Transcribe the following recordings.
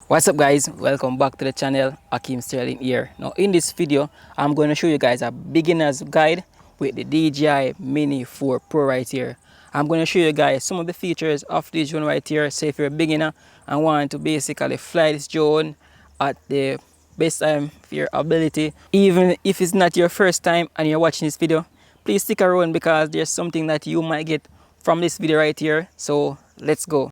What's up guys, welcome back to the channel. Ackeem Sterling here. Now in this video I'm going to show you guys a beginner's guide with the DJI Mini 4 Pro right here. I'm going to show you guys some of the features of this drone right here. So if you're a beginner and want to basically fly this drone at the best time of your ability, even if it's not your first time and you're watching this video, please stick around because there's something that you might get from this video right here. So let's go.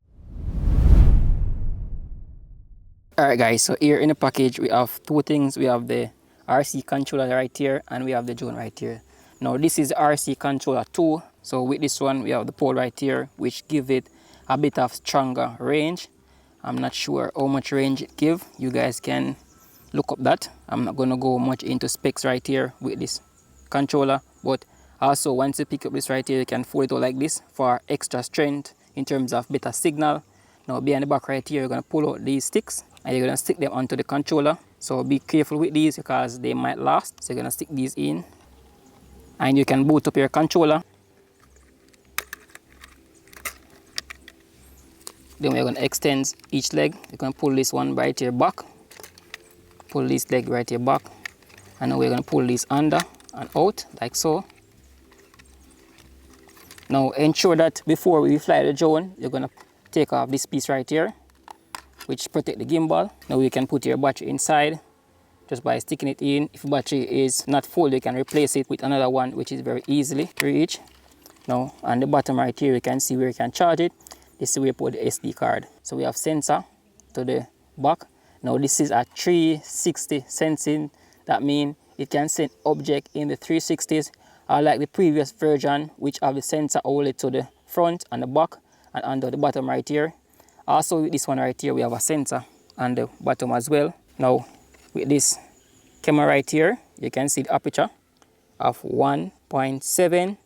Alright guys, so here in the package we have two things. We have the RC controller right here and we have the drone right here. Now this is RC controller 2. So with this one we have the pole right here which give it a bit of stronger range. I'm not sure how much range it give. You guys can look up that. I'm not going to go much into specs right here with this controller. But also once you pick up this right here, you can fold it out like this for extra strength in terms of better signal. Now behind the back right here, you're going to pull out these sticks and you're going to stick them onto the controller. So be careful with these because they might last. So you're going to stick these in and you can boot up your controller. Then we're going to extend each leg. You're going to pull this one right here back. Pull this leg right here back. And now we're going to pull this under and out like so. Now ensure that before we fly the drone, you're going to take off this piece right here, which protect the gimbal. Now you can put your battery inside just by sticking it in. If the battery is not full, you can replace it with another one, which is very easily to reach. Now on the bottom right here, you can see where you can charge it. This is where you put the SD card. So we have sensor to the back. Now this is a 360 sensing. That means it can send object in the 360s, like the previous version, which have the sensor only to the front and the back and under the bottom right here. Also with this one right here, we have a sensor on the bottom as well. Now with this camera right here, you can see the aperture of 1.7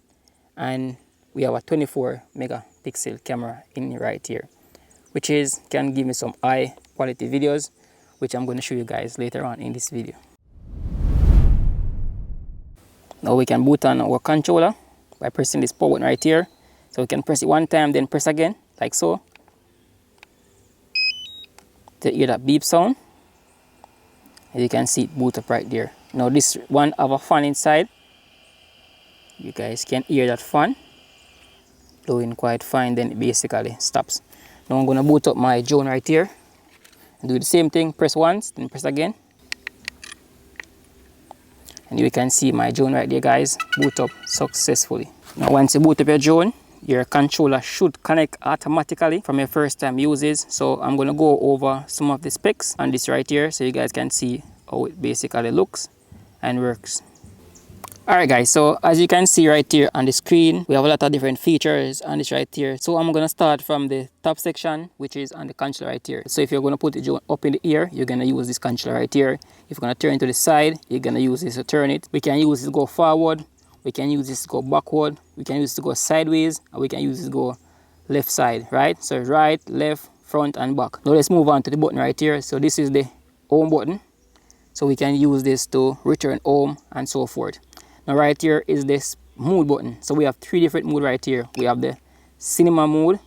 and we have a 24 megapixel camera in right here, which can give me some high quality videos, which I'm going to show you guys later on in this video. Now we can boot on our controller by pressing this power button right here. So we can press it one time, then press again, like so. To hear that beep sound. And you can see it boot up right there. Now this one have a fan inside. You guys can hear that fan blowing quite fine, then it basically stops. Now I'm going to boot up my drone right here. And do the same thing, press once, then press again. And you can see my drone right there guys, boot up successfully. Now once you boot up your drone, your controller should connect automatically from your first time uses. So I'm going to go over some of the specs on this right here so you guys can see how it basically looks and works. Alright guys, so as you can see right here on the screen, we have a lot of different features on this right here. So I'm going to start from the top section, which is on the controller right here. So if you're going to put the drone up in the air, you're going to use this controller right here. If you're going to turn it to the side, you're going to use this to turn it. We can use this to go forward. We can use this to go backward, we can use this to go sideways, and we can use this to go left side, right? So right, left, front, and back. Now let's move on to the button right here. So this is the home button. So we can use this to return home and so forth. Now right here is this mode button. So we have three different modes right here. We have the cinema mode.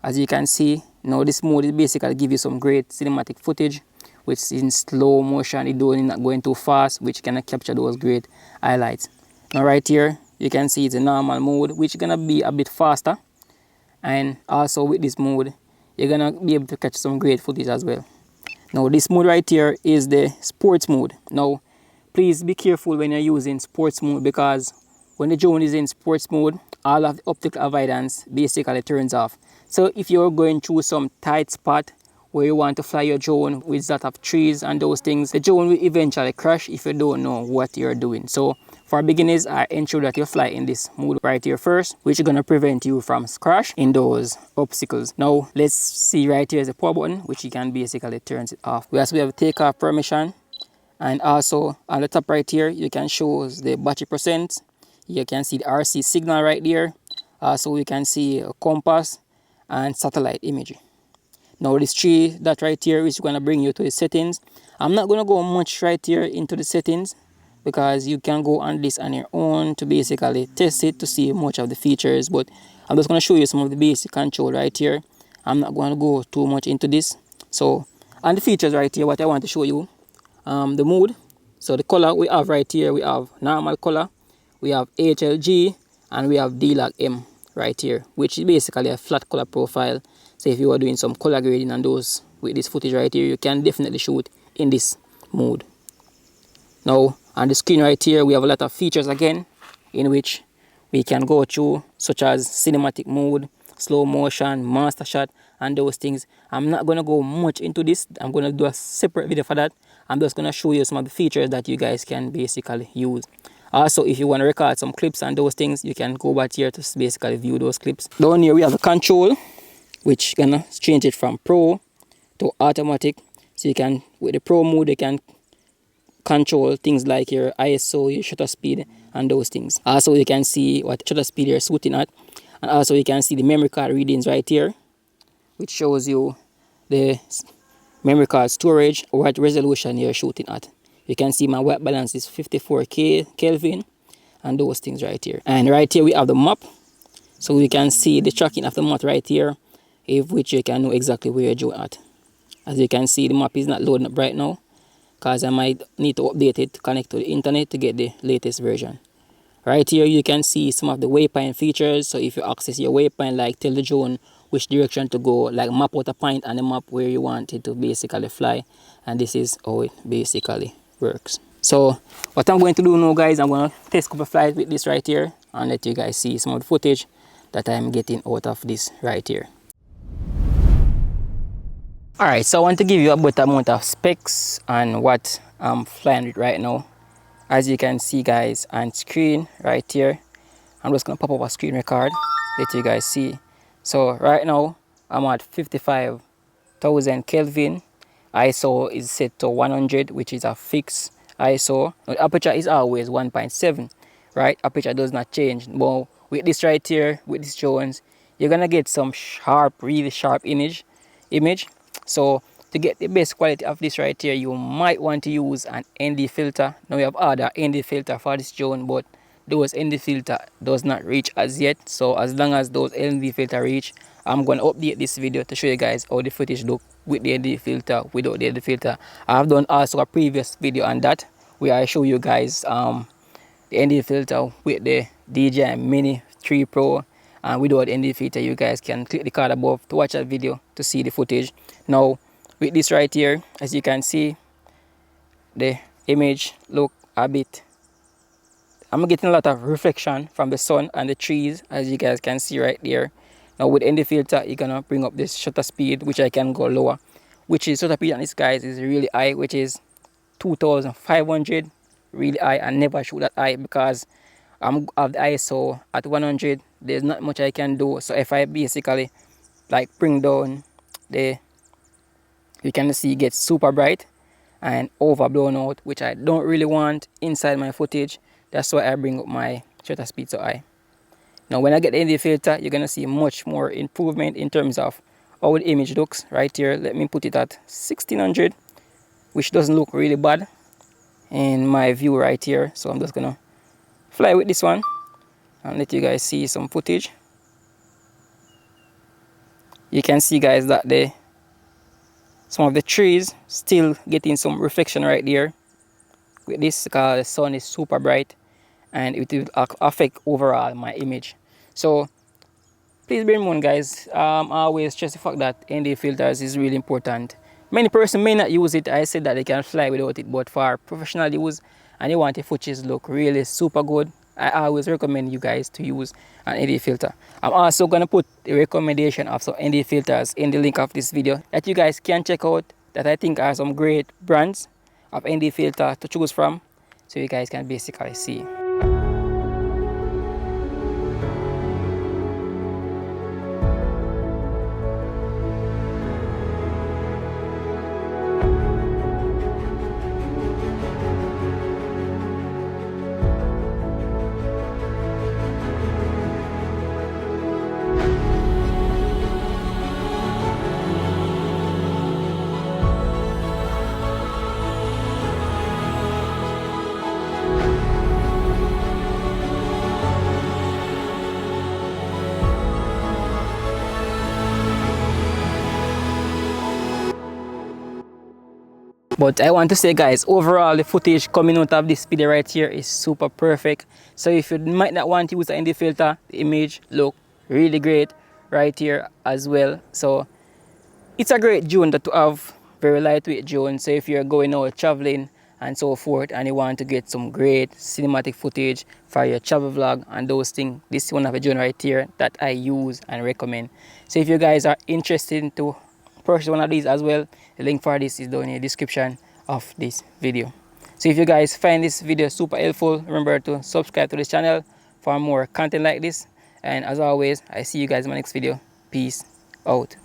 As you can see, now this mode is basically give you some great cinematic footage, which is in slow motion. It's not going too fast, which can capture those great highlights. Now right here, you can see it's a normal mode, which is going to be a bit faster. And also with this mode, you're going to be able to catch some great footage as well. Now this mode right here is the sports mode. Now, please be careful when you're using sports mode because when the drone is in sports mode, all of the optical avoidance basically turns off. So if you're going through some tight spot where you want to fly your drone with lot of trees and those things, the drone will eventually crash if you don't know what you're doing. So for beginners, I ensure that you fly in this mode right here first, which is going to prevent you from crash in those obstacles. Now let's see right here is the power button, which you can basically turn it off. We also have takeoff permission, and also on the top right here you can show the battery percent. You can see the RC signal right there. Also you can see a compass and satellite imagery. Now this tree that right here is going to bring you to the settings. I'm not going to go much right here into the settings because you can go on this on your own to basically test it to see much of the features, but I'm just going to show you some of the basic control right here. I'm not going to go too much into this. So And the features right here, what I want to show you, the mood. So the color we have right here, we have normal color, we have HLG, and we have D-Log M right here, which is basically a flat color profile. So if you are doing some color grading and those with this footage right here, you can definitely shoot in this mode. Now on the screen right here, we have a lot of features again, in which we can go through, such as cinematic mode, slow motion, master shot, and those things. I'm not going to go much into this. I'm going to do a separate video for that. I'm just going to show you some of the features that you guys can basically use. Also, if you want to record some clips and those things, you can go back here to basically view those clips. Down here we have a control, which gonna change it from pro to automatic. So you can, with the pro mode, you can control things like your ISO, your shutter speed, and those things. Also, you can see what shutter speed you're shooting at. And also you can see the memory card readings right here, which shows you the memory card storage or what resolution you're shooting at. You can see my white balance is 54K Kelvin and those things right here. And right here we have the map. So we can see the tracking of the map right here, which you can know exactly where you're at. As you can see, the map is not loading up right now because I might need to update it to connect to the internet to get the latest version. Right here you can see some of the waypoint features. So if you access your waypoint, like tell the drone which direction to go, like map out a point and the map where you want it to basically fly. And this is how it basically works. So what I'm going to do now, guys, I'm going to test a couple of flights with this right here and let you guys see some of the footage that I'm getting out of this right here. Alright, so I want to give you a better amount of specs on what I'm flying with right now. As you can see, guys, on screen right here, I'm just going to pop up a screen record, let you guys see. So right now I'm at 55,000 Kelvin. ISO is set to 100, which is a fixed ISO. Now, the aperture is always 1.7, right? Aperture does not change. But with this right here, with these drones, you're gonna get some sharp, really sharp image. So to get the best quality of this right here, you might want to use an ND filter. Now we have other ND filter for this drone, but those ND filter does not reach as yet. So as long as those ND filter reach, I'm going to update this video to show you guys how the footage look with the ND filter, without the ND filter. I've done also a previous video on that where I show you guys the ND filter with the DJI Mini 3 Pro, and without the ND filter. You guys can click the card above to watch that video to see the footage. Now with this right here, as you can see, the image look a bit, I'm getting a lot of reflection from the sun and the trees, as you guys can see right there. Now with ND filter, you're gonna bring up this shutter speed, which I can go lower, which is shutter speed on this, guys, is really high, which is 2500, really high. I never shoot that high because I'm of the ISO at 100. There's not much I can do. So if I basically like bring down the, you can see it gets super bright and overblown out, which I don't really want inside my footage. That's why I bring up my shutter speed so high. Now when I get the ND filter, you're gonna see much more improvement in terms of how the image looks right here. Let me put it at 1600, which doesn't look really bad in my view right here. So I'm just gonna fly with this one and let you guys see some footage. You can see, guys, that some of the trees still getting some reflection right there with this because the sun is super bright and it will affect overall my image. So please bear in mind, guys, I always stress the fact that ND filters is really important. Many persons may not use it. I said that they can fly without it, but for professional use and you want the footage look really super good, I always recommend you guys to use an ND filter. I'm also going to put the recommendation of some ND filters in the link of this video that you guys can check out, that I think are some great brands of ND filter to choose from, so you guys can basically see. But I want to say, guys, overall the footage coming out of this video right here is super perfect. So if you might not want to use the ND filter, the image look really great right here as well. So it's a great drone that to have, very lightweight drone. So if you're going out traveling and so forth and you want to get some great cinematic footage for your travel vlog and those things, this is one of the drone right here that I use and recommend. So if you guys are interested to purchase one of these as well, the link for this is down in the description of this video. So if you guys find this video super helpful, remember to subscribe to this channel for more content like this. And as always, I see you guys in my next video. Peace out.